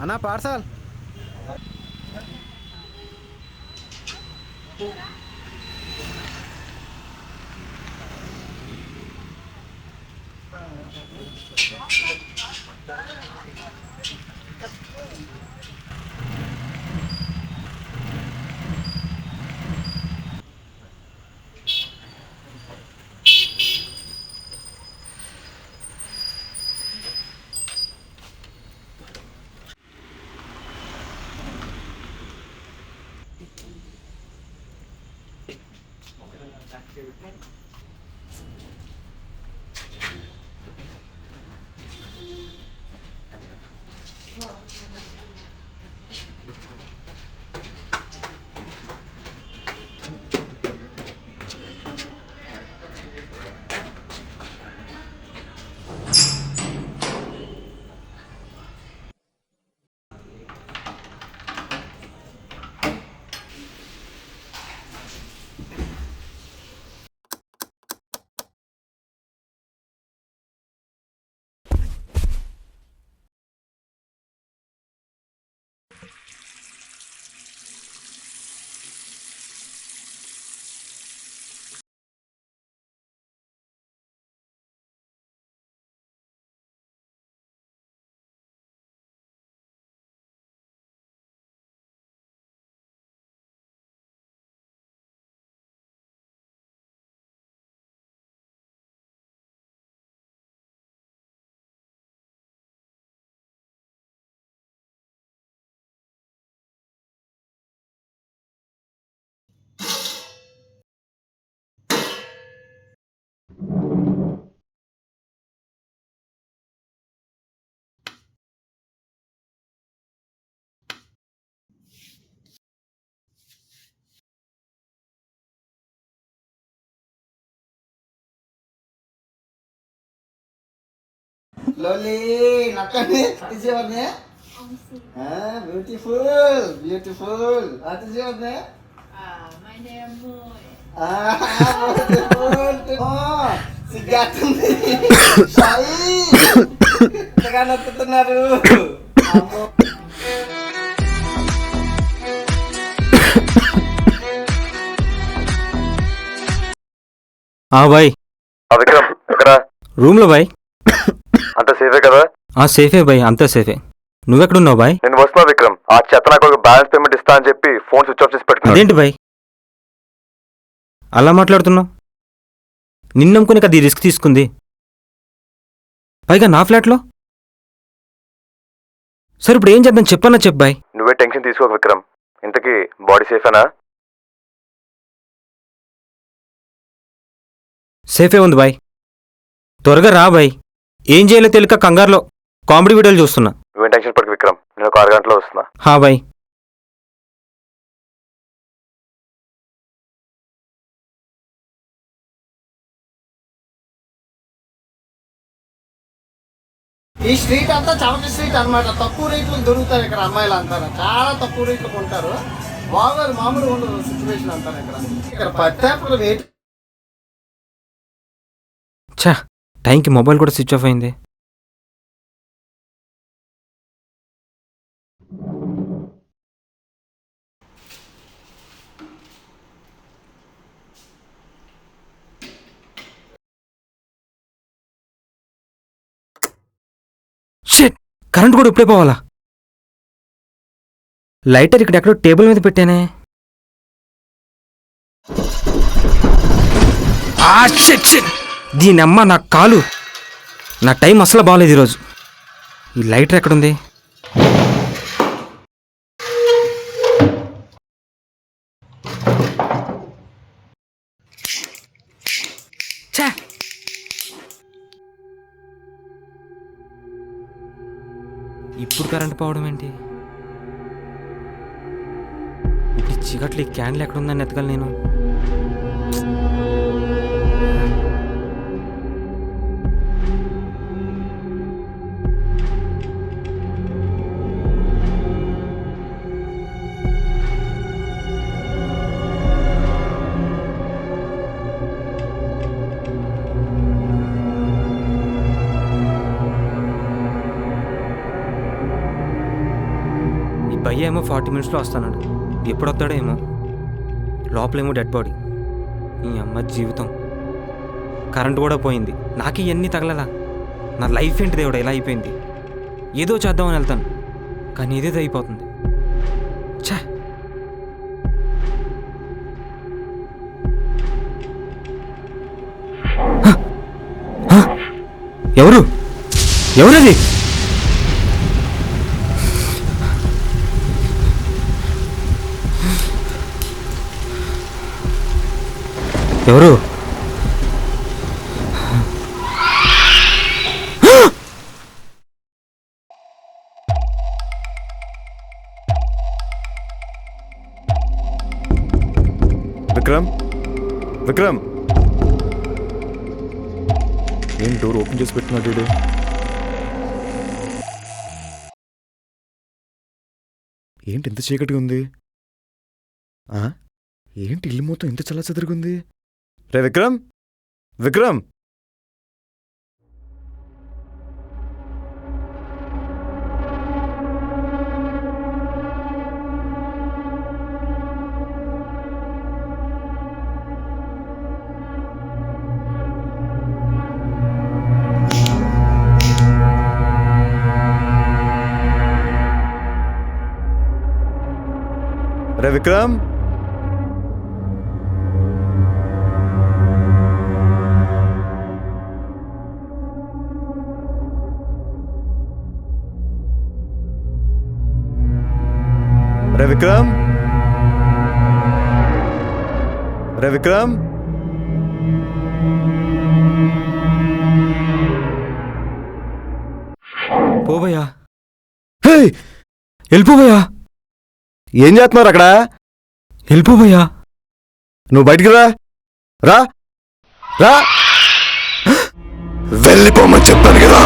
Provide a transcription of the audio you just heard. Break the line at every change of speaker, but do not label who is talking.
అన్నా parcel.
Loli, nakani, ati siya niya? Ah, beautiful, beautiful. Ati siya niya?
My name Moy.
Beautiful. Oh, si Gatong Shai. Tekan natutunaru. Amo.
Bye.
Vikram ఎక్కడ?
రూమ్లో bye.
అంత సేఫే కదా?
సేఫే bye, అంతా సేఫే. నువ్వెక్కడున్నావు bye?
నేను వస్తున్నా విక్రమ్. ఆ చెత్త నాకు ఒక బ్యాలెన్స్ పేమెంట్ ఇస్తా అని చెప్పి ఫోన్ స్విచ్ ఆఫ్ చేసి పెట్టుకున్నా.
అదేంటి బాయ్ అలా మాట్లాడుతున్నావు? నిన్నమ్ముకుని కదా ఈ రిస్క్ తీసుకుంది, పైగా నా ఫ్లాట్లో. సరే ఇప్పుడు ఏం చేద్దాం చెప్పన్నా చెప్పు బాయ్.
నువ్వే టెన్షన్ తీసుకోక విక్రమ్. ఇంతకీ బాడీ సేఫేనా?
సేఫే ఉంది బాయ్. త్వరగా రా బాయ్. ఏం చేయాలో తెలియక కంగారులో కామెడీ వీడియోలు చూస్తున్నా.
నువ్వేం టెన్షన్ పడకు విక్రమ్, నేను ఒక 6 గంటలో వస్తున్నా.
బాయ్.
ఈ స్ట్రీట్ అంతా చవటి స్ట్రీట్ అనమాట. తక్కువ రేట్లకు దొరుకుతారు ఇక్కడ అమ్మాయిలు అంటారు. చాలా తక్కువ రేట్లకు ఉంటారు. బాగా మామూలుగా ఉండదు సిచ్యువేషన్ అంటారు ఇక్కడ. ఇక్కడ పత్తాపులు వెయిట్.
ఛా, టైంకి మొబైల్ కూడా స్విచ్ ఆఫ్ అయింది. షిట్, కరెంట్ కూడా ఇప్పుడే పోవాలా? లైటర్ ఇక్కడ ఎక్కడో టేబుల్ మీద పెట్టానే. షిట్ షిట్, దీనమ్మ నా కాలు. నా టైం అసలు బాగలేదు ఈరోజు. ఈ లైటర్ ఎక్కడుంది? ఛా, ఇప్పుడు కరెంట్ పోవడం ఏంటి? ఇప్పుడు చీకట్లు ఈ క్యాండిల్ ఎక్కడుందని ఎతకాలి నేను. భయ్య ఏమో 40 మినిట్స్లో వస్తాడు. ఎప్పుడు వస్తాడో ఏమో. లోపలేమో డెడ్ బాడీ. ఈ అమ్మ జీవితం. కరెంట్ కూడా పోయింది. నాకు ఇవన్నీ తగలలా. నా లైఫ్ ఏంటి దేవుడా ఇలా అయిపోయింది. ఏదో చేద్దామని వెళ్తాను, కానీ ఏదేదో అయిపోతుంది. ఛా! ఎవరు ఎవరది? ఎవరు?
విక్రమ్, విక్రమ్, ఏం డోర్ ఓపెన్ చేసి పెట్టినాడు వీడు? ఏంటి ఇంత చీకటిగా ఉంది? ఏంటి ఇల్లు మొత్తం ఇంత చల్ల చెదరుగుంది? రే విక్రమ్, విక్రమ్! రే విక్రమ్! రే విక్రమ్! రే విక్రమ్!
పోవయ్యా,
హే,
వెళ్ళిపోవయ్యా,
ఏం చేస్తున్నారు అక్కడ?
వెళ్ళిపోవయ్యా.
నువ్వు బయటికి రా, రా, రా. వెళ్ళిపోమని చెప్పాను కదా.